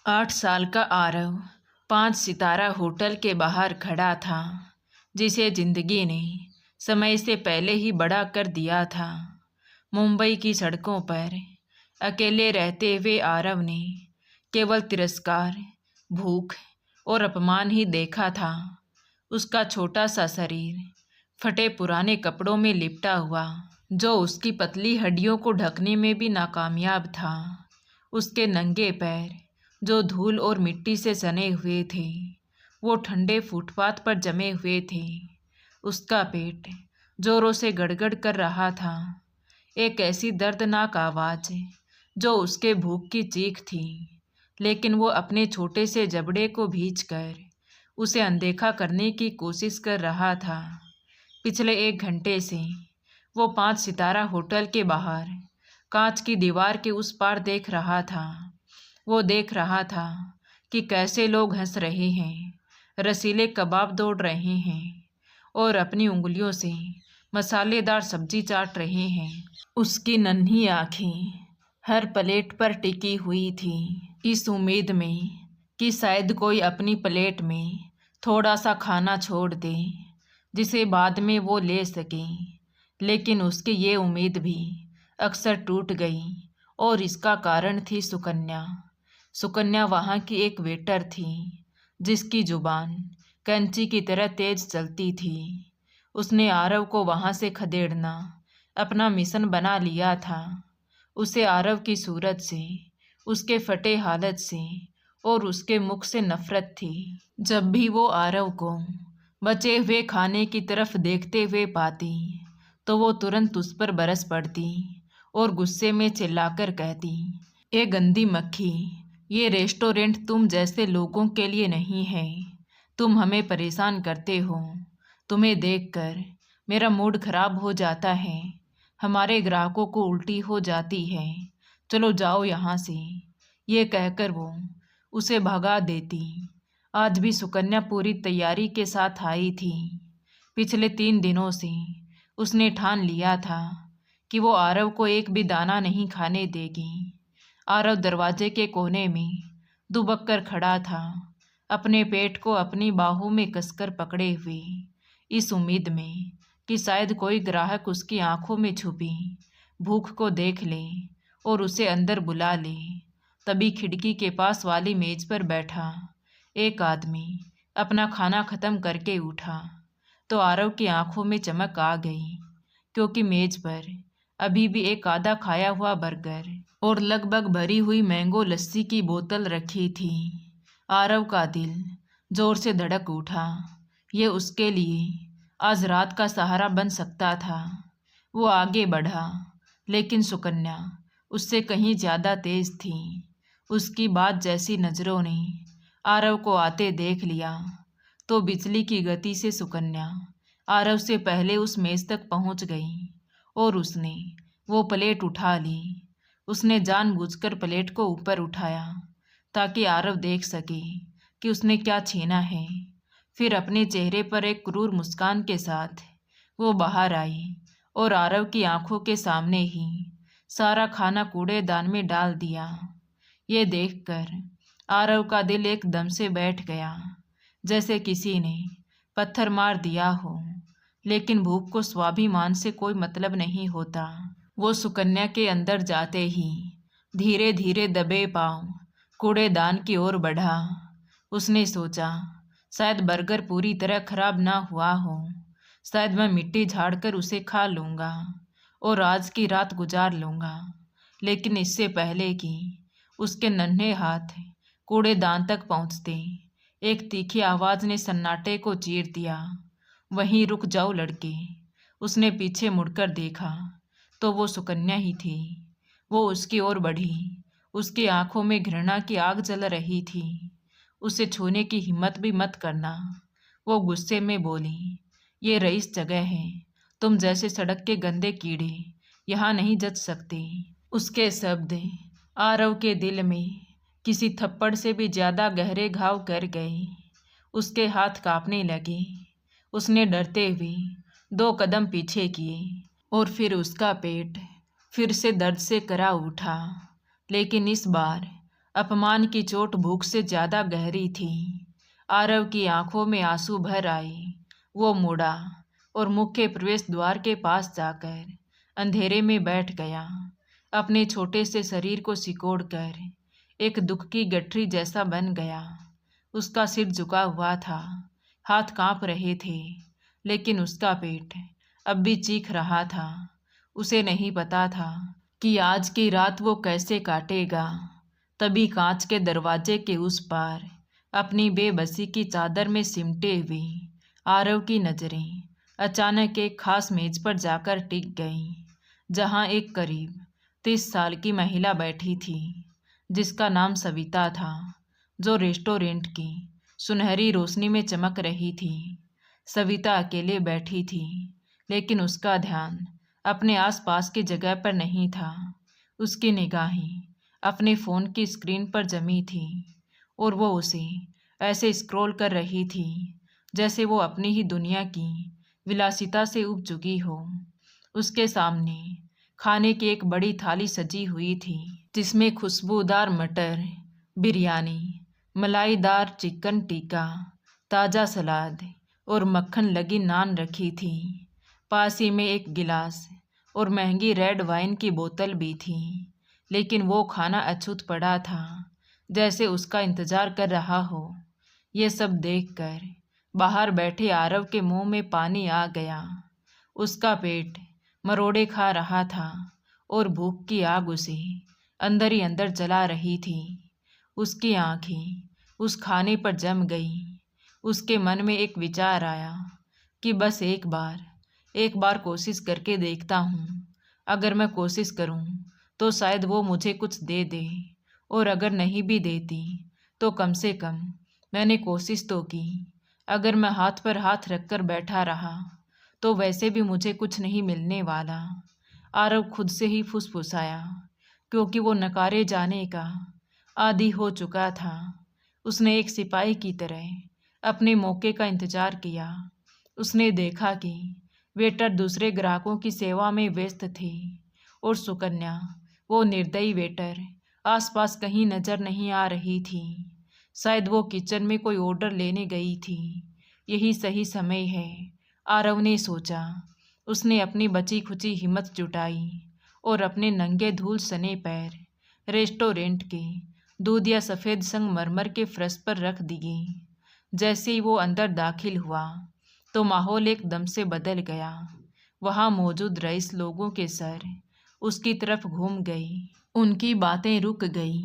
8 साल का आरव 5 सितारा होटल के बाहर खड़ा था, जिसे जिंदगी ने समय से पहले ही बड़ा कर दिया था। मुंबई की सड़कों पर अकेले रहते हुए आरव ने केवल तिरस्कार, भूख और अपमान ही देखा था। उसका छोटा सा शरीर फटे पुराने कपड़ों में लिपटा हुआ, जो उसकी पतली हड्डियों को ढकने में भी नाकामयाब था। उसके नंगे पैर जो धूल और मिट्टी से सने हुए थे, वो ठंडे फुटपाथ पर जमे हुए थे। उसका पेट जोरों से गड़गड़ कर रहा था। एक ऐसी दर्दनाक आवाज़ जो उसके भूख की चीख थी, लेकिन वो अपने छोटे से जबड़े को भींचकर उसे अनदेखा करने की कोशिश कर रहा था। पिछले 1 घंटे से वो 5 सितारा होटल के बाहर कांच की दीवार के उस पार देख रहा था। वो देख रहा था कि कैसे लोग हंस रहे हैं, रसीले कबाब दौड़ रहे हैं और अपनी उंगलियों से मसालेदार सब्जी चाट रहे हैं। उसकी नन्ही आंखें हर प्लेट पर टिकी हुई थी, इस उम्मीद में कि शायद कोई अपनी प्लेट में थोड़ा सा खाना छोड़ दे, जिसे बाद में वो ले सके। लेकिन उसकी ये उम्मीद भी अक्सर टूट गई, और इसका कारण थी सुकन्या। सुकन्या वहाँ की एक वेटर थी, जिसकी जुबान कैंची की तरह तेज चलती थी। उसने आरव को वहाँ से खदेड़ना अपना मिशन बना लिया था। उसे आरव की सूरत से, उसके फटे हालत से और उसके मुख से नफरत थी। जब भी वो आरव को बचे हुए खाने की तरफ देखते हुए पाती, तो वो तुरंत उस पर बरस पड़ती और गुस्से में चिल्लाकर कहती, "ए गंदी मक्खी, ये रेस्टोरेंट तुम जैसे लोगों के लिए नहीं है। तुम हमें परेशान करते हो। तुम्हें देखकर मेरा मूड खराब हो जाता है। हमारे ग्राहकों को उल्टी हो जाती है। चलो जाओ यहाँ से।" ये कहकर वो उसे भगा देती। आज भी सुकन्या पूरी तैयारी के साथ आई थी। पिछले 3 दिनों से उसने ठान लिया था कि वो आरव को एक भी दाना नहीं खाने देगी। आरव दरवाजे के कोने में दुबक कर खड़ा था, अपने पेट को अपनी बाहों में कसकर पकड़े हुए, इस उम्मीद में कि शायद कोई ग्राहक उसकी आंखों में छुपी भूख को देख ले और उसे अंदर बुला ले। तभी खिड़की के पास वाली मेज पर बैठा एक आदमी अपना खाना खत्म करके उठा, तो आरव की आंखों में चमक आ गई, क्योंकि मेज पर अभी भी एक आधा खाया हुआ बर्गर और लगभग भरी हुई मैंगो लस्सी की बोतल रखी थी। आरव का दिल जोर से धड़क उठा। ये उसके लिए आज रात का सहारा बन सकता था। वो आगे बढ़ा, लेकिन सुकन्या उससे कहीं ज़्यादा तेज थी। उसकी बात जैसी नज़रों ने आरव को आते देख लिया, तो बिजली की गति से सुकन्या आरव से पहले उस मेज तक पहुंच गई और उसने वो प्लेट उठा ली। उसने जानबूझकर प्लेट को ऊपर उठाया ताकि आरव देख सके कि उसने क्या छीना है। फिर अपने चेहरे पर एक क्रूर मुस्कान के साथ वो बाहर आई और आरव की आंखों के सामने ही सारा खाना कूड़ेदान में डाल दिया। ये देखकर आरव का दिल एकदम से बैठ गया, जैसे किसी ने पत्थर मार दिया हो। लेकिन भूख को स्वाभिमान से कोई मतलब नहीं होता। वो सुकन्या के अंदर जाते ही धीरे धीरे दबे पांव कूड़ेदान की ओर बढ़ा। उसने सोचा, शायद बर्गर पूरी तरह खराब ना हुआ हो, शायद मैं मिट्टी झाड़कर उसे खा लूँगा और आज की रात गुजार लूँगा। लेकिन इससे पहले कि उसके नन्हे हाथ कूड़ेदान तक पहुँचते, एक तीखी आवाज़ ने सन्नाटे को चीर दिया, "वहीं रुक जाओ लड़के।" उसने पीछे मुड़कर देखा तो वो सुकन्या ही थी। वो उसकी ओर बढ़ी। उसकी आंखों में घृणा की आग जल रही थी। उसे छूने की हिम्मत भी मत करना। वो गुस्से में बोली, "ये रईस जगह है। तुम जैसे सड़क के गंदे कीड़े यहाँ नहीं जच सकते।" उसके शब्द आरव के दिल में किसी थप्पड़ से भी ज़्यादा गहरे घाव कर गए। उसके हाथ कांपने लगे। उसने डरते हुए 2 कदम पीछे किए और फिर उसका पेट फिर से दर्द से करा उठा। लेकिन इस बार अपमान की चोट भूख से ज्यादा गहरी थी। आरव की आंखों में आंसू भर आए। वो मुड़ा और मुख्य प्रवेश द्वार के पास जाकर अंधेरे में बैठ गया। अपने छोटे से शरीर को सिकोड़कर एक दुख की गठरी जैसा बन गया। उसका सिर झुका हुआ था, हाथ कांप रहे थे, लेकिन उसका पेट अब भी चीख रहा था। उसे नहीं पता था कि आज की रात वो कैसे काटेगा। तभी कांच के दरवाजे के उस पार अपनी बेबसी की चादर में सिमटे हुए आरव की नजरें अचानक एक खास मेज पर जाकर टिक गईं, जहां एक करीब 30 साल की महिला बैठी थी, जिसका नाम सविता था, जो रेस्टोरेंट की सुनहरी रोशनी में चमक रही थी। सविता अकेले बैठी थी, लेकिन उसका ध्यान अपने आसपास की जगह पर नहीं था। उसकी निगाहें अपने फ़ोन की स्क्रीन पर जमी थी और वो उसे ऐसे स्क्रॉल कर रही थी जैसे वो अपनी ही दुनिया की विलासिता से उब चुकी हो। उसके सामने खाने की एक बड़ी थाली सजी हुई थी, जिसमें खुशबूदार मटर, बिरयानी, मलाईदार चिकन टिक्का, ताज़ा सलाद और मक्खन लगी नान रखी थी। पास ही में एक गिलास और महंगी रेड वाइन की बोतल भी थी, लेकिन वो खाना अछूत पड़ा था, जैसे उसका इंतजार कर रहा हो। ये सब देखकर बाहर बैठे आरव के मुंह में पानी आ गया। उसका पेट मरोड़े खा रहा था और भूख की आग उसे अंदर ही अंदर जला रही थी। उसकी आंखें उस खाने पर जम गईं। उसके मन में एक विचार आया कि बस एक बार कोशिश करके देखता हूँ। अगर मैं कोशिश करूँ तो शायद वो मुझे कुछ दे दे, और अगर नहीं भी देती तो कम से कम मैंने कोशिश तो की। अगर मैं हाथ पर हाथ रखकर बैठा रहा तो वैसे भी मुझे कुछ नहीं मिलने वाला। आरव खुद से ही फुसफुसाया, क्योंकि वो नकारे जाने का आदी हो चुका था। उसने एक सिपाही की तरह अपने मौके का इंतजार किया। उसने देखा कि वेटर दूसरे ग्राहकों की सेवा में व्यस्त थे और सुकन्या, वो निर्दयी वेटर, आसपास कहीं नजर नहीं आ रही थी। शायद वो किचन में कोई ऑर्डर लेने गई थी। यही सही समय है, आरव ने सोचा। उसने अपनी बची खुची हिम्मत जुटाई और अपने नंगे धूल सने पैर रेस्टोरेंट के दूध या सफ़ेद संगमरमर के फर्श पर रख दिए। जैसे ही वो अंदर दाखिल हुआ तो माहौल एकदम से बदल गया। वहाँ मौजूद रईस लोगों के सर उसकी तरफ घूम गई। उनकी बातें रुक गई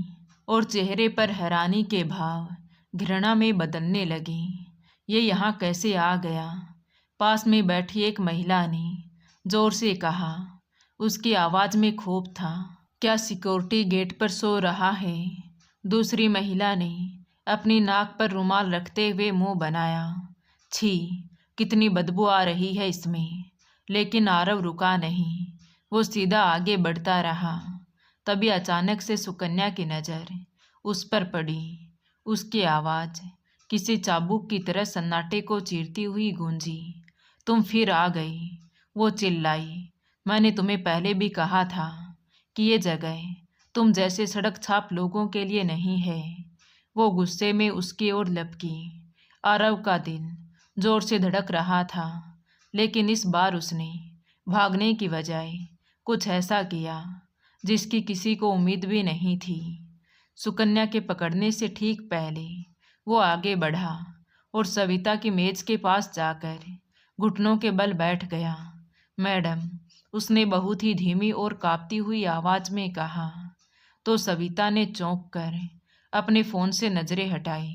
और चेहरे पर हैरानी के भाव घृणा में बदलने लगे। ये यहाँ कैसे आ गया? पास में बैठी एक महिला ने जोर से कहा। उसकी आवाज़ में खौफ था। क्या सिक्योरिटी गेट पर सो रहा है? दूसरी महिला ने अपनी नाक पर रुमाल रखते हुए मुंह बनाया। छी, कितनी बदबू आ रही है इसमें। लेकिन आरव रुका नहीं, वो सीधा आगे बढ़ता रहा। तभी अचानक से सुकन्या की नज़र उस पर पड़ी। उसकी आवाज़ किसी चाबुक की तरह सन्नाटे को चीरती हुई गूंजी। तुम फिर आ गई, वो चिल्लाई। मैंने तुम्हें पहले भी कहा था कि ये जगह तुम जैसे सड़क छाप लोगों के लिए नहीं है। वो गुस्से में उसकी ओर लपकी। आरव का दिल जोर से धड़क रहा था, लेकिन इस बार उसने भागने की बजाय कुछ ऐसा किया जिसकी किसी को उम्मीद भी नहीं थी। सुकन्या के पकड़ने से ठीक पहले वो आगे बढ़ा और सविता की मेज के पास जाकर घुटनों के बल बैठ गया। मैडम, उसने बहुत ही धीमी और कांपती हुई आवाज़ में कहा। तो सविता ने चौंक कर अपने फ़ोन से नज़रें हटाई।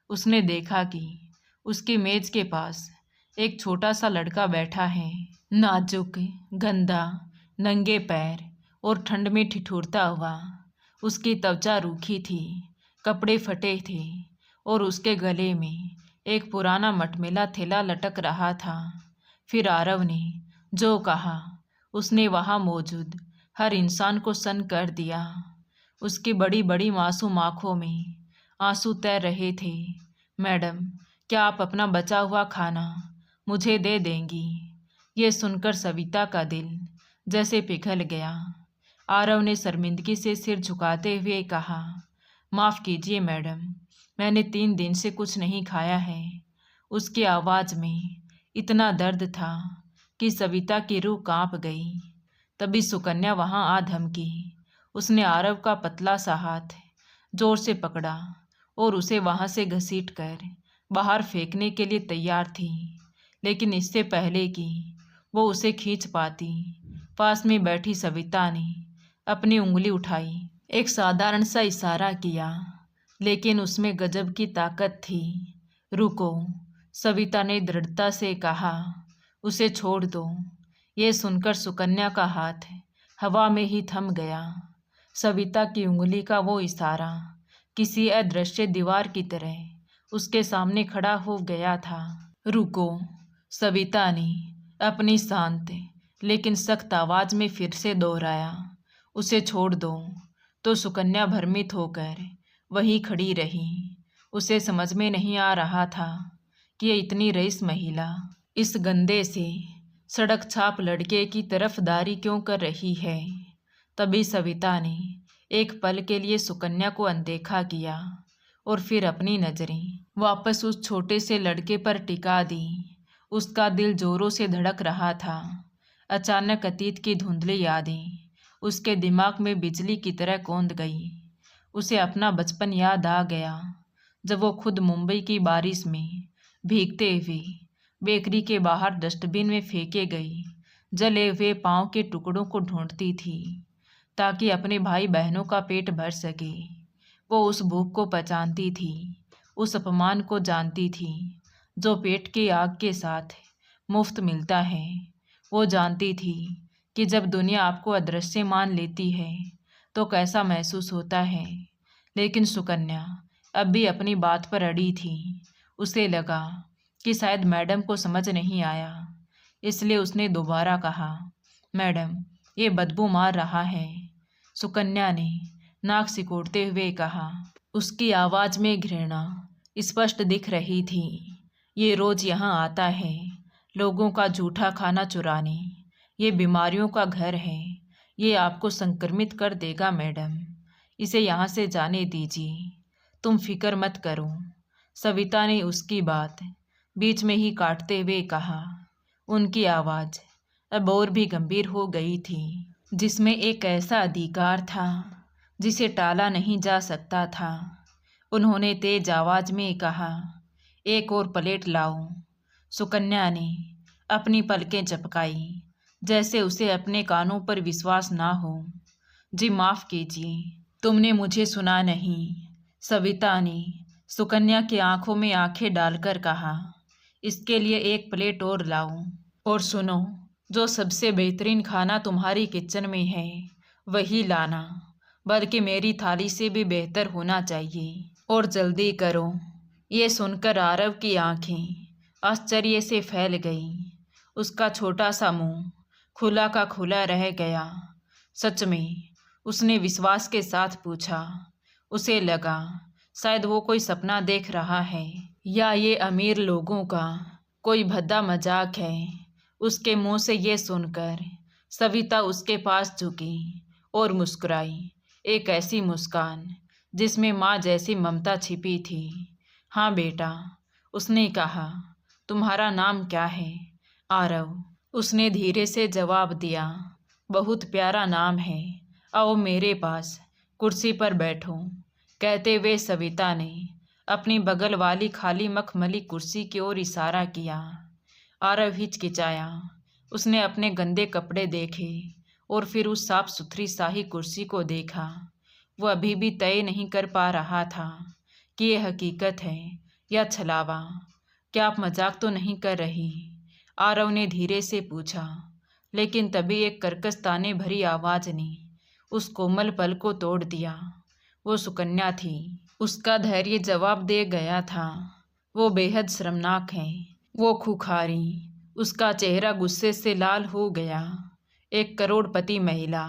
उसने देखा कि उसकी मेज के पास एक छोटा सा लड़का बैठा है, नाजुक, गंदा, नंगे पैर और ठंड में ठिठुरता हुआ। उसकी त्वचा रूखी थी, कपड़े फटे थे और उसके गले में एक पुराना मटमैला थैला लटक रहा था। फिर आरव ने जो कहा, उसने वहाँ मौजूद हर इंसान को सन्न कर दिया। उसकी बड़ी बड़ी मासूम आँखों में आंसू तैर रहे थे। मैडम, क्या आप अपना बचा हुआ खाना मुझे दे देंगी? ये सुनकर सविता का दिल जैसे पिघल गया। आरव ने शर्मिंदगी से सिर झुकाते हुए कहा, माफ़ कीजिए मैडम, मैंने 3 दिन से कुछ नहीं खाया है। उसकी आवाज़ में इतना दर्द था कि सविता की रूह कांप गई। तभी सुकन्या वहां आ धमकी। उसने आरव का पतला सा हाथ जोर से पकड़ा और उसे वहां से घसीट कर बाहर फेंकने के लिए तैयार थी। लेकिन इससे पहले कि वो उसे खींच पाती, पास में बैठी सविता ने अपनी उंगली उठाई, एक साधारण सा इशारा किया, लेकिन उसमें गजब की ताकत थी। रुको, सविता ने दृढ़ता से कहा, उसे छोड़ दो। ये सुनकर सुकन्या का हाथ हवा में ही थम गया। सविता की उंगली का वो इशारा किसी अदृश्य दीवार की तरह उसके सामने खड़ा हो गया था। रुको, सविता ने अपनी शांत लेकिन सख्त आवाज में फिर से दोहराया, उसे छोड़ दो। तो सुकन्या भ्रमित होकर वहीं खड़ी रही। उसे समझ में नहीं आ रहा था कि ये इतनी रईस महिला इस गंदे से सड़क छाप लड़के की तरफदारी क्यों कर रही है। तभी सविता ने एक पल के लिए सुकन्या को अनदेखा किया और फिर अपनी नजरें वापस उस छोटे से लड़के पर टिका दी। उसका दिल जोरों से धड़क रहा था। अचानक अतीत की धुंधली यादें उसके दिमाग में बिजली की तरह कौंध गई। उसे अपना बचपन याद आ गया, जब वो खुद मुंबई की बारिश में भीगते हुए बेकरी के बाहर डस्टबिन में फेंके गई जले हुए पाँव के टुकड़ों को ढूंढती थी ताकि अपने भाई बहनों का पेट भर सके। वो उस भूख को पहचानती थी, उस अपमान को जानती थी जो पेट की आग के साथ मुफ्त मिलता है। वो जानती थी कि जब दुनिया आपको अदृश्य मान लेती है तो कैसा महसूस होता है। लेकिन सुकन्या अब भी अपनी बात पर अड़ी थी। उसे लगा कि शायद मैडम को समझ नहीं आया, इसलिए उसने दोबारा कहा, मैडम, ये बदबू मार रहा है। सुकन्या ने नाक सिकोड़ते हुए कहा। उसकी आवाज़ में घृणा स्पष्ट दिख रही थी। ये रोज़ यहाँ आता है, लोगों का जूठा खाना चुराने। ये बीमारियों का घर है। ये आपको संक्रमित कर देगा मैडम। इसे यहाँ से जाने दीजिए। तुम फिक्र मत करो। सविता ने उसकी बात बीच में ही काटते हुए कहा। उनकी आवाज़ अब और भी गंभीर हो गई थी, जिसमें एक ऐसा अधिकार था जिसे टाला नहीं जा सकता था। उन्होंने तेज आवाज़ में कहा, एक और प्लेट लाओ। सुकन्या ने अपनी पलकें झपकाई, जैसे उसे अपने कानों पर विश्वास ना हो। जी माफ़ कीजिए, तुमने मुझे सुना नहीं, सविता ने सुकन्या की आंखों में आंखें डालकर कहा। इसके लिए एक प्लेट और लाओ। और सुनो, जो सबसे बेहतरीन खाना तुम्हारी किचन में है वही लाना, बल्कि मेरी थाली से भी बेहतर होना चाहिए। और जल्दी करो। ये सुनकर आरव की आंखें आश्चर्य से फैल गईं। उसका छोटा सा मुंह खुला का खुला रह गया। सच में, उसने विश्वास के साथ पूछा। उसे लगा शायद वो कोई सपना देख रहा है या ये अमीर लोगों का कोई भद्दा मजाक है। उसके मुंह से ये सुनकर सविता उसके पास झुकी और मुस्कुराई, एक ऐसी मुस्कान जिसमें माँ जैसी ममता छिपी थी। हाँ बेटा, उसने कहा, तुम्हारा नाम क्या है? आरव, उसने धीरे से जवाब दिया। बहुत प्यारा नाम है। आओ मेरे पास कुर्सी पर बैठो। कहते हुए सविता ने अपनी बगल वाली खाली मखमली कुर्सी की ओर इशारा किया। आरव हिचकिचाया। उसने अपने गंदे कपड़े देखे और फिर उस साफ सुथरी शाही कुर्सी को देखा। वो अभी भी तय नहीं कर पा रहा था कि ये हकीकत है या छलावा। क्या आप मजाक तो नहीं कर रही? आरव ने धीरे से पूछा। लेकिन तभी एक कर्कश ताने भरी आवाज ने उस कोमल पल को तोड़ दिया। वो सुकन्या थी। उसका धैर्य जवाब दे गया था। वो बेहद शर्मनाक है। वो खुखारी। उसका चेहरा गुस्से से लाल हो गया। एक करोड़पति महिला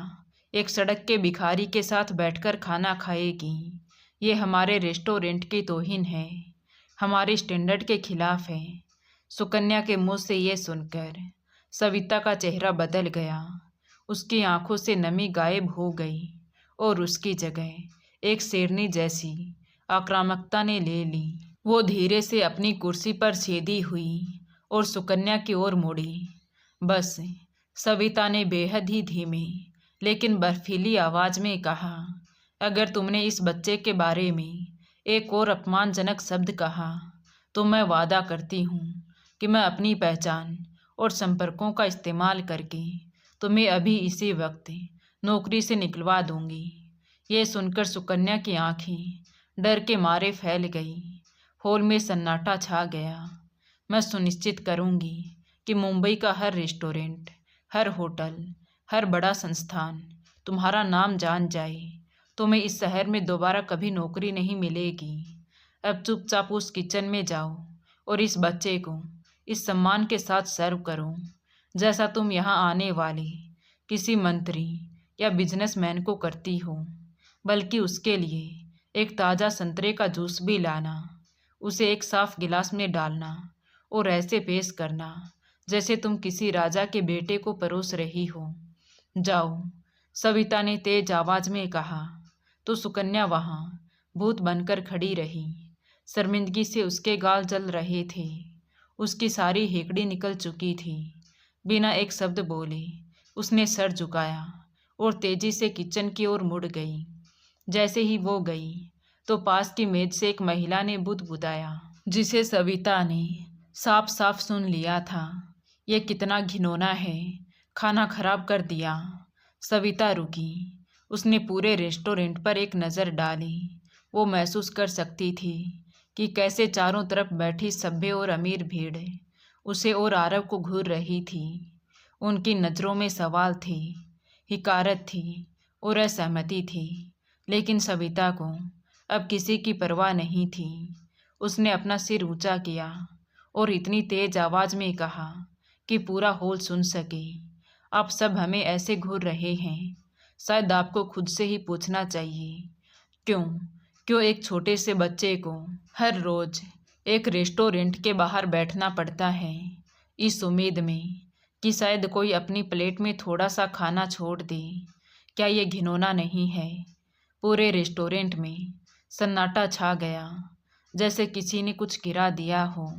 एक सड़क के भिखारी के साथ बैठकर खाना खाएगी। ये हमारे रेस्टोरेंट की तौहीन है, हमारे स्टैंडर्ड के खिलाफ है। सुकन्या के मुंह से ये सुनकर सविता का चेहरा बदल गया। उसकी आंखों से नमी गायब हो गई और उसकी जगह एक शेरनी जैसी आक्रामकता ने ले ली। वो धीरे से अपनी कुर्सी पर सीधी हुई और सुकन्या की ओर मुड़ी। बस, सविता ने बेहद ही धीमी लेकिन बर्फीली आवाज में कहा, अगर तुमने इस बच्चे के बारे में एक और अपमानजनक शब्द कहा तो मैं वादा करती हूँ कि मैं अपनी पहचान और संपर्कों का इस्तेमाल करके तुम्हें अभी इसी वक्त नौकरी से निकलवा दूंगी। ये सुनकर सुकन्या की आंखें डर के मारे फैल गई। हॉल में सन्नाटा छा गया। मैं सुनिश्चित करूंगी कि मुंबई का हर रेस्टोरेंट, हर होटल, हर बड़ा संस्थान तुम्हारा नाम जान जाए। तुम्हें इस शहर में दोबारा कभी नौकरी नहीं मिलेगी। अब चुपचाप उस किचन में जाओ और इस बच्चे को इस सम्मान के साथ सर्व करो, जैसा तुम यहाँ आने वाले किसी मंत्री या बिजनेसमैन को करती हो। बल्कि उसके लिए एक ताज़ा संतरे का जूस भी लाना, उसे एक साफ गिलास में डालना और ऐसे पेश करना जैसे तुम किसी राजा के बेटे को परोस रही हो। जाओ, सविता ने तेज आवाज में कहा। तो सुकन्या वहाँ भूत बनकर खड़ी रही। शर्मिंदगी से उसके गाल जल रहे थे। उसकी सारी हेकड़ी निकल चुकी थी। बिना एक शब्द बोले उसने सर झुकाया और तेजी से किचन की ओर मुड़ गई। जैसे ही वो गई तो पास की मेज से एक महिला ने बुदबुदाया, जिसे सविता ने साफ साफ सुन लिया था। ये कितना घिनौना है, खाना खराब कर दिया। सविता रुकी। उसने पूरे रेस्टोरेंट पर एक नज़र डाली। वो महसूस कर सकती थी कि कैसे चारों तरफ बैठी सभ्य और अमीर भीड़ उसे और आरव को घूर रही थी। उनकी नज़रों में सवाल थे, हिकारत थी और असहमति थी। लेकिन सविता को अब किसी की परवाह नहीं थी। उसने अपना सिर ऊंचा किया और इतनी तेज आवाज़ में कहा कि पूरा हॉल सुन सके, आप सब हमें ऐसे घूर रहे हैं। शायद आपको खुद से ही पूछना चाहिए, क्यों क्यों एक छोटे से बच्चे को हर रोज़ एक रेस्टोरेंट के बाहर बैठना पड़ता है, इस उम्मीद में कि शायद कोई अपनी प्लेट में थोड़ा सा खाना छोड़ दे। क्या ये घिनौना नहीं है? पूरे रेस्टोरेंट में सन्नाटा छा गया, जैसे किसी ने कुछ गिरा दिया हो।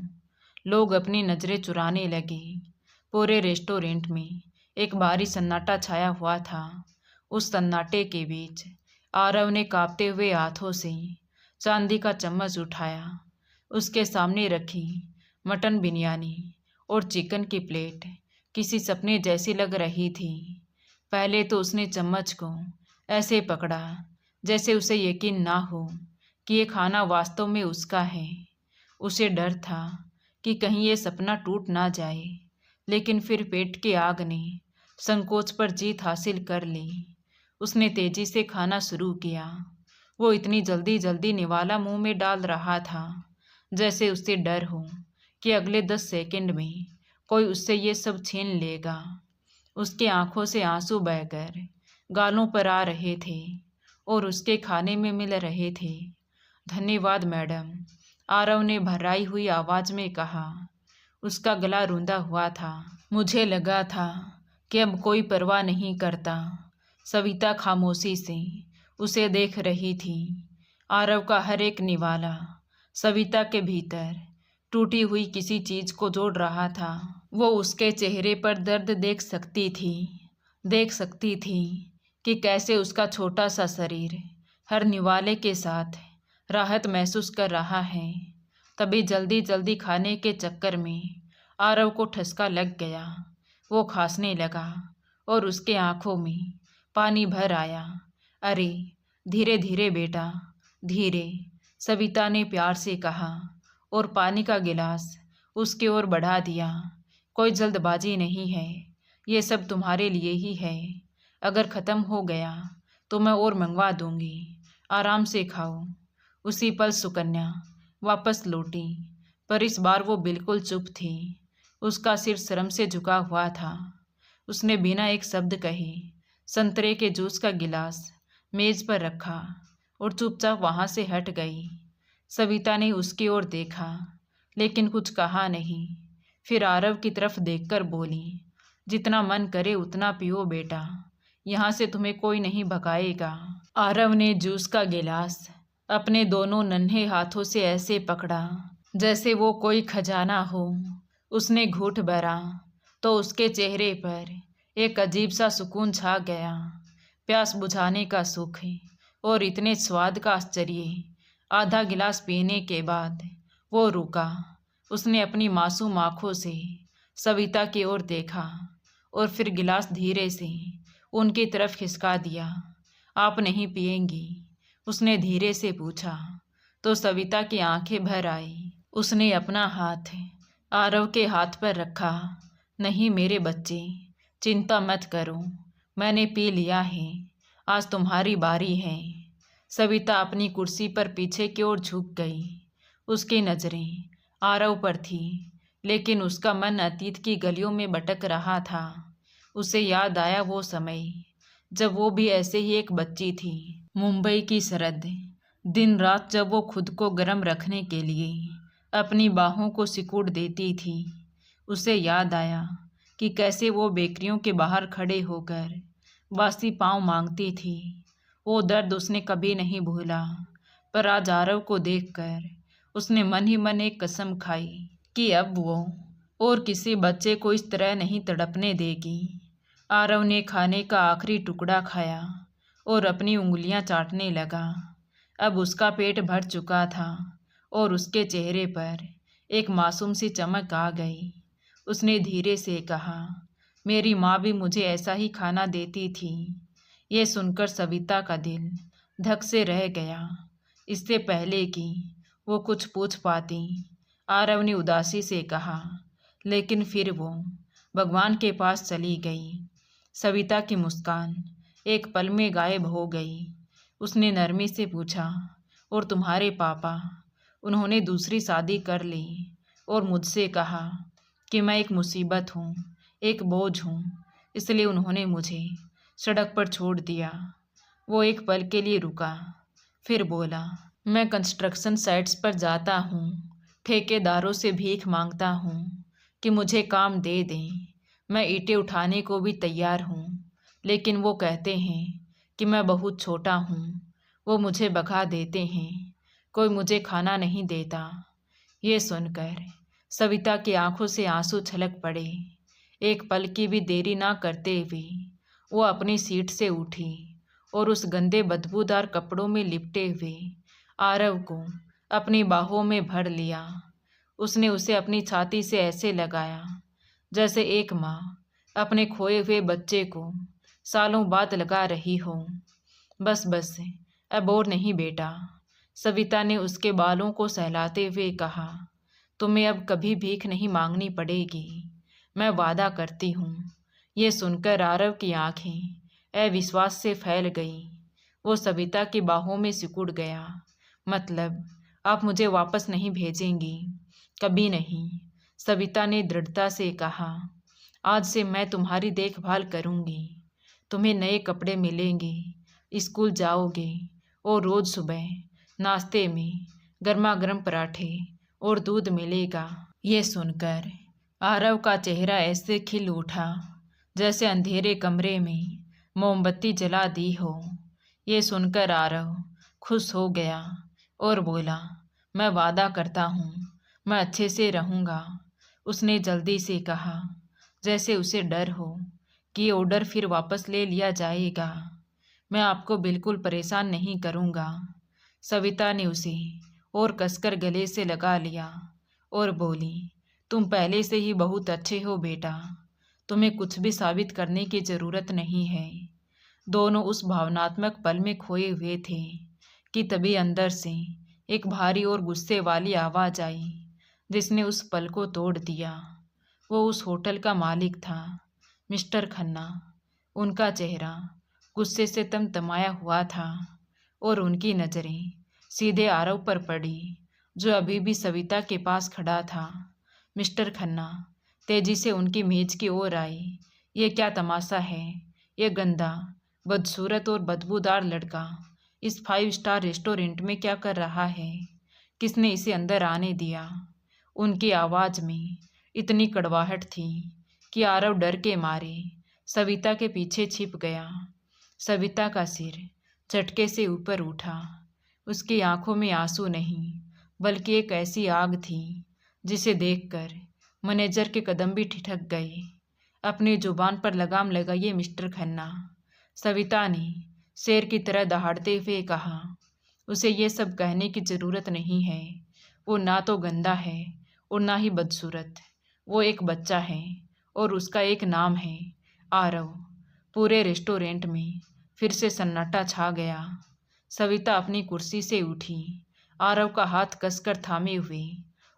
लोग अपनी नज़रें चुराने लगे। पूरे रेस्टोरेंट में एक भारी सन्नाटा छाया हुआ था। उस सन्नाटे के बीच आरव ने कांपते हुए हाथों से चांदी का चम्मच उठाया। उसके सामने रखी मटन बिरयानी और चिकन की प्लेट किसी सपने जैसी लग रही थी। पहले तो उसने चम्मच को ऐसे पकड़ा जैसे उसे यकीन ना हो कि ये खाना वास्तव में उसका है। उसे डर था कि कहीं ये सपना टूट ना जाए। लेकिन फिर पेट की आग ने संकोच पर जीत हासिल कर ली। उसने तेजी से खाना शुरू किया। वो इतनी जल्दी जल्दी निवाला मुंह में डाल रहा था जैसे उससे डर हो कि अगले 10 सेकंड में कोई उससे ये सब छीन लेगा। उसकी आंखों से आंसू बहकर गालों पर आ रहे थे और उसके खाने में मिल रहे थे। धन्यवाद मैडम, आरव ने भर्राई हुई आवाज़ में कहा। उसका गला रूंधा हुआ था। मुझे लगा था कि अब कोई परवाह नहीं करता। सविता खामोशी से उसे देख रही थी। आरव का हर एक निवाला सविता के भीतर टूटी हुई किसी चीज़ को जोड़ रहा था। वो उसके चेहरे पर दर्द देख सकती थी कि कैसे उसका छोटा सा शरीर हर निवाले के साथ राहत महसूस कर रहा है। तभी जल्दी जल्दी खाने के चक्कर में आरव को ठसका लग गया। वो खांसने लगा और उसके आंखों में पानी भर आया। अरे धीरे धीरे बेटा, धीरे, सविता ने प्यार से कहा और पानी का गिलास उसकी ओर बढ़ा दिया। कोई जल्दबाजी नहीं है, ये सब तुम्हारे लिए ही है। अगर ख़त्म हो गया तो मैं और मंगवा दूंगी। आराम से खाओ। उसी पल सुकन्या वापस लौटी, पर इस बार वो बिल्कुल चुप थी। उसका सिर शर्म से झुका हुआ था। उसने बिना एक शब्द कहे संतरे के जूस का गिलास मेज पर रखा और चुपचाप वहाँ से हट गई। सविता ने उसकी ओर देखा लेकिन कुछ कहा नहीं। फिर आरव की तरफ देखकर बोली, जितना मन करे उतना पियो बेटा, यहाँ से तुम्हें कोई नहीं भगाएगा। आरव ने जूस का गिलास अपने दोनों नन्हे हाथों से ऐसे पकड़ा जैसे वो कोई खजाना हो। उसने घूंट भरा तो उसके चेहरे पर एक अजीब सा सुकून छा गया। प्यास बुझाने का सुख और इतने स्वाद का आश्चर्य। आधा गिलास पीने के बाद वो रुका। उसने अपनी मासूम आंखों से सविता की ओर देखा और फिर गिलास धीरे से उनकी तरफ खिसका दिया। आप नहीं पिएंगी? उसने धीरे से पूछा तो सविता की आंखें भर आई। उसने अपना हाथ आरव के हाथ पर रखा। नहीं मेरे बच्चे, चिंता मत करो, मैंने पी लिया है, आज तुम्हारी बारी है। सविता अपनी कुर्सी पर पीछे की ओर झुक गई। उसकी नज़रें आरव पर थी, लेकिन उसका मन अतीत की गलियों में भटक रहा था। उसे याद आया वो समय जब वो भी ऐसे ही एक बच्ची थी। मुंबई की सरहद, दिन रात जब वो खुद को गर्म रखने के लिए अपनी बाहों को सिकुड़ देती थी। उसे याद आया कि कैसे वो बेकरियों के बाहर खड़े होकर बासी पाँव मांगती थी। वो दर्द उसने कभी नहीं भूला। पर आज आरव को देखकर उसने मन ही मन एक कसम खाई कि अब वो और किसी बच्चे को इस तरह नहीं तड़पने देगी। आरव ने खाने का आखिरी टुकड़ा खाया और अपनी उंगलियां चाटने लगा। अब उसका पेट भर चुका था और उसके चेहरे पर एक मासूम सी चमक आ गई। उसने धीरे से कहा, मेरी माँ भी मुझे ऐसा ही खाना देती थी। ये सुनकर सविता का दिल धक से रह गया। इससे पहले कि वो कुछ पूछ पाती, आरव ने उदासी से कहा, लेकिन फिर वो भगवान के पास चली गई। सविता की मुस्कान एक पल में गायब हो गई। उसने नरमी से पूछा, और तुम्हारे पापा? उन्होंने दूसरी शादी कर ली और मुझसे कहा कि मैं एक मुसीबत हूँ, एक बोझ हूँ, इसलिए उन्होंने मुझे सड़क पर छोड़ दिया। वो एक पल के लिए रुका, फिर बोला, मैं कंस्ट्रक्शन साइट्स पर जाता हूँ, ठेकेदारों से भीख मांगता हूँ कि मुझे काम दे दें। मैं ईंटें उठाने को भी तैयार हूँ, लेकिन वो कहते हैं कि मैं बहुत छोटा हूँ। वो मुझे भगा देते हैं, कोई मुझे खाना नहीं देता। ये सुनकर सविता की आंखों से आंसू छलक पड़े। एक पल की भी देरी ना करते हुए वो अपनी सीट से उठी और उस गंदे बदबूदार कपड़ों में लिपटे हुए आरव को अपनी बाहों में भर लिया। उसने उसे अपनी छाती से ऐसे लगाया जैसे एक माँ अपने खोए हुए बच्चे को सालों बाद लगा रही हो। बस बस, अब और नहीं बेटा, सविता ने उसके बालों को सहलाते हुए कहा। तुम्हें अब कभी भीख नहीं मांगनी पड़ेगी, मैं वादा करती हूँ। ये सुनकर आरव की आंखें अविश्वास से फैल गईं। वो सविता की बाहों में सिकुड़ गया। मतलब आप मुझे वापस नहीं भेजेंगी? कभी नहीं, सविता ने दृढ़ता से कहा। आज से मैं तुम्हारी देखभाल करूँगी। तुम्हें नए कपड़े मिलेंगे, स्कूल जाओगे और रोज़ सुबह नाश्ते में गर्मा गर्म पराठे और दूध मिलेगा। ये सुनकर आरव का चेहरा ऐसे खिल उठा जैसे अंधेरे कमरे में मोमबत्ती जला दी हो। ये सुनकर आरव खुश हो गया और बोला, मैं वादा करता हूँ, मैं अच्छे से रहूँगा। उसने जल्दी से कहा, जैसे उसे डर हो कि ऑर्डर फिर वापस ले लिया जाएगा। मैं आपको बिल्कुल परेशान नहीं करूँगा। सविता ने उसे और कसकर गले से लगा लिया और बोली, तुम पहले से ही बहुत अच्छे हो बेटा, तुम्हें कुछ भी साबित करने की ज़रूरत नहीं है। दोनों उस भावनात्मक पल में खोए हुए थे कि तभी अंदर से एक भारी और गुस्से वाली आवाज़ आई जिसने उस पल को तोड़ दिया। वो उस होटल का मालिक था, मिस्टर खन्ना। उनका चेहरा गुस्से से तमतमाया हुआ था और उनकी नज़रें सीधे आरव पर पड़ी, जो अभी भी सविता के पास खड़ा था। मिस्टर खन्ना तेजी से उनकी मेज की ओर आए। ये क्या तमाशा है? ये गंदा, बदसूरत और बदबूदार लड़का इस 5 स्टार रेस्टोरेंट में क्या कर रहा है? किसने इसे अंदर आने दिया? उनकी आवाज़ में इतनी कड़वाहट थी कि आरव डर के मारे सविता के पीछे छिप गया। सविता का सिर झटके से ऊपर उठा। उसकी आंखों में आंसू नहीं, बल्कि एक ऐसी आग थी जिसे देखकर मैनेजर के कदम भी ठिठक गए। अपनी जुबान पर लगाम लगाइए मिस्टर खन्ना, सविता ने शेर की तरह दहाड़ते हुए कहा। उसे ये सब कहने की ज़रूरत नहीं है। वो ना तो गंदा है और ना ही बदसूरत। वो एक बच्चा है और उसका एक नाम है आरव। पूरे रेस्टोरेंट में फिर से सन्नाटा छा गया। सविता अपनी कुर्सी से उठी। आरव का हाथ कसकर थामे हुए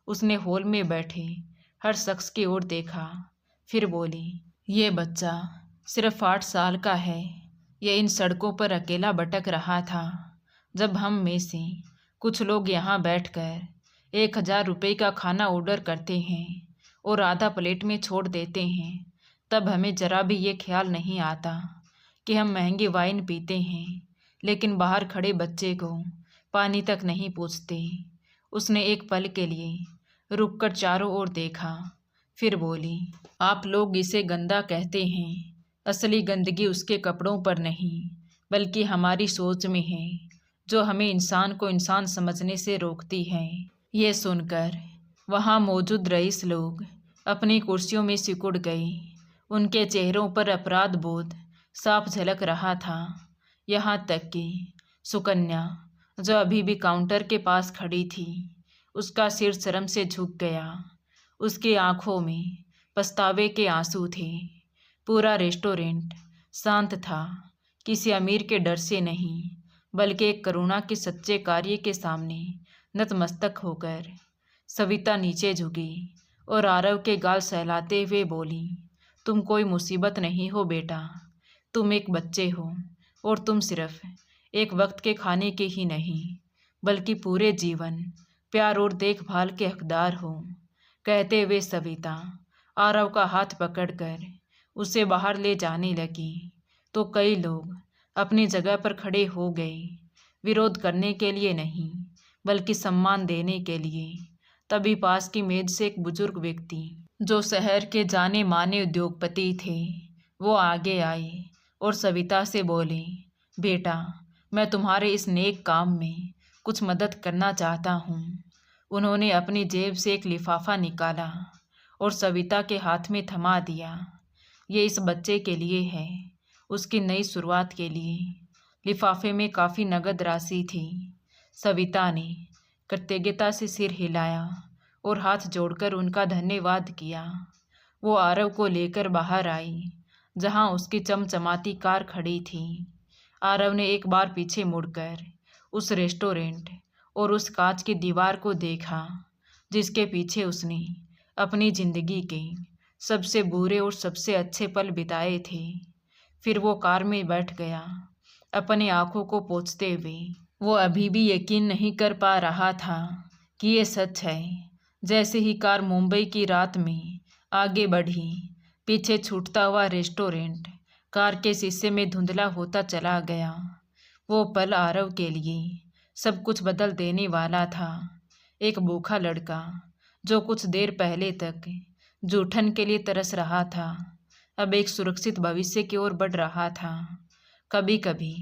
उसने हॉल में बैठे हर शख्स की ओर देखा। फिर बोली, ये बच्चा सिर्फ 8 साल का है। ये इन सड़कों पर अकेला भटक रहा था। जब हम में से कुछ लोग यहाँ बैठकर 1000 रुपये का खाना ऑर्डर करते हैं और आधा प्लेट में छोड़ देते हैं, तब हमें जरा भी ये ख्याल नहीं आता कि हम महंगी वाइन पीते हैं, लेकिन बाहर खड़े बच्चे को पानी तक नहीं पूछते। उसने एक पल के लिए रुककर चारों ओर देखा, फिर बोली, आप लोग इसे गंदा कहते हैं। असली गंदगी उसके कपड़ों पर नहीं, बल्कि हमारी सोच में है, जो हमें इंसान को इंसान समझने से रोकती है। ये सुनकर वहाँ मौजूद रईस लोग अपनी कुर्सियों में सिकुड़ गए। उनके चेहरों पर अपराध बोध साफ झलक रहा था। यहाँ तक कि सुकन्या, जो अभी भी काउंटर के पास खड़ी थी, उसका सिर शर्म से झुक गया। उसकी आंखों में पछतावे के आंसू थे। पूरा रेस्टोरेंट शांत था, किसी अमीर के डर से नहीं, बल्कि एक करुणा के सच्चे कार्य के सामने नतमस्तक होकर। सविता नीचे झुकी और आरव के गाल सहलाते हुए बोली, तुम कोई मुसीबत नहीं हो बेटा। तुम एक बच्चे हो और तुम सिर्फ एक वक्त के खाने के ही नहीं, बल्कि पूरे जीवन प्यार और देखभाल के हकदार हो। कहते हुए सविता आरव का हाथ पकड़कर उसे बाहर ले जाने लगी, तो कई लोग अपनी जगह पर खड़े हो गए, विरोध करने के लिए नहीं, बल्कि सम्मान देने के लिए। तभी पास की मेज से एक बुजुर्ग व्यक्ति, जो शहर के जाने माने उद्योगपति थे, वो आगे आए और सविता से बोले, बेटा, मैं तुम्हारे इस नेक काम में कुछ मदद करना चाहता हूँ। उन्होंने अपनी जेब से एक लिफाफा निकाला और सविता के हाथ में थमा दिया। ये इस बच्चे के लिए है, उसकी नई शुरुआत के लिए। लिफाफे में काफ़ी नगद राशि थी। सविता ने कृतज्ञता से सिर हिलाया और हाथ जोड़कर उनका धन्यवाद किया। वो आरव को लेकर बाहर आई, जहां उसकी चमचमाती कार खड़ी थी। आरव ने एक बार पीछे मुड़कर उस रेस्टोरेंट और उस कांच की दीवार को देखा, जिसके पीछे उसने अपनी जिंदगी के सबसे बुरे और सबसे अच्छे पल बिताए थे। फिर वो कार में बैठ गया, अपनी आंखों को पोंछते हुए। वो अभी भी यकीन नहीं कर पा रहा था कि ये सच है। जैसे ही कार मुंबई की रात में आगे बढ़ी, पीछे छूटता हुआ रेस्टोरेंट कार के शीशे में धुंधला होता चला गया। वो पल आरव के लिए सब कुछ बदल देने वाला था। एक भूखा लड़का जो कुछ देर पहले तक जूठन के लिए तरस रहा था, अब एक सुरक्षित भविष्य की ओर बढ़ रहा था। कभी कभी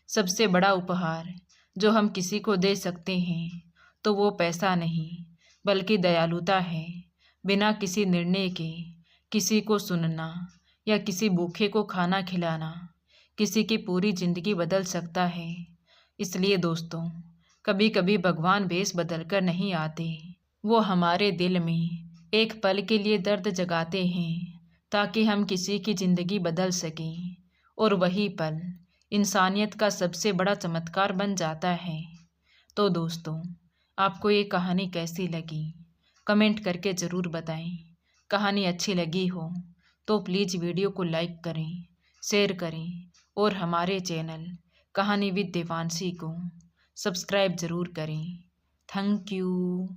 सबसे बड़ा उपहार जो हम किसी को दे सकते हैं, तो वो पैसा नहीं, बल्कि दयालुता है। बिना किसी निर्णय के किसी को सुनना या किसी भूखे को खाना खिलाना किसी की पूरी जिंदगी बदल सकता है। इसलिए दोस्तों, कभी कभी भगवान भेष बदल कर नहीं आते। वो हमारे दिल में एक पल के लिए दर्द जगाते हैं, ताकि हम किसी की ज़िंदगी बदल सकें, और वही पल इंसानियत का सबसे बड़ा चमत्कार बन जाता है। तो दोस्तों, आपको ये कहानी कैसी लगी, कमेंट करके ज़रूर बताएं। कहानी अच्छी लगी हो तो प्लीज़ वीडियो को लाइक करें, शेयर करें और हमारे चैनल कहानी विद देवांशी को सब्सक्राइब ज़रूर करें। Thank you.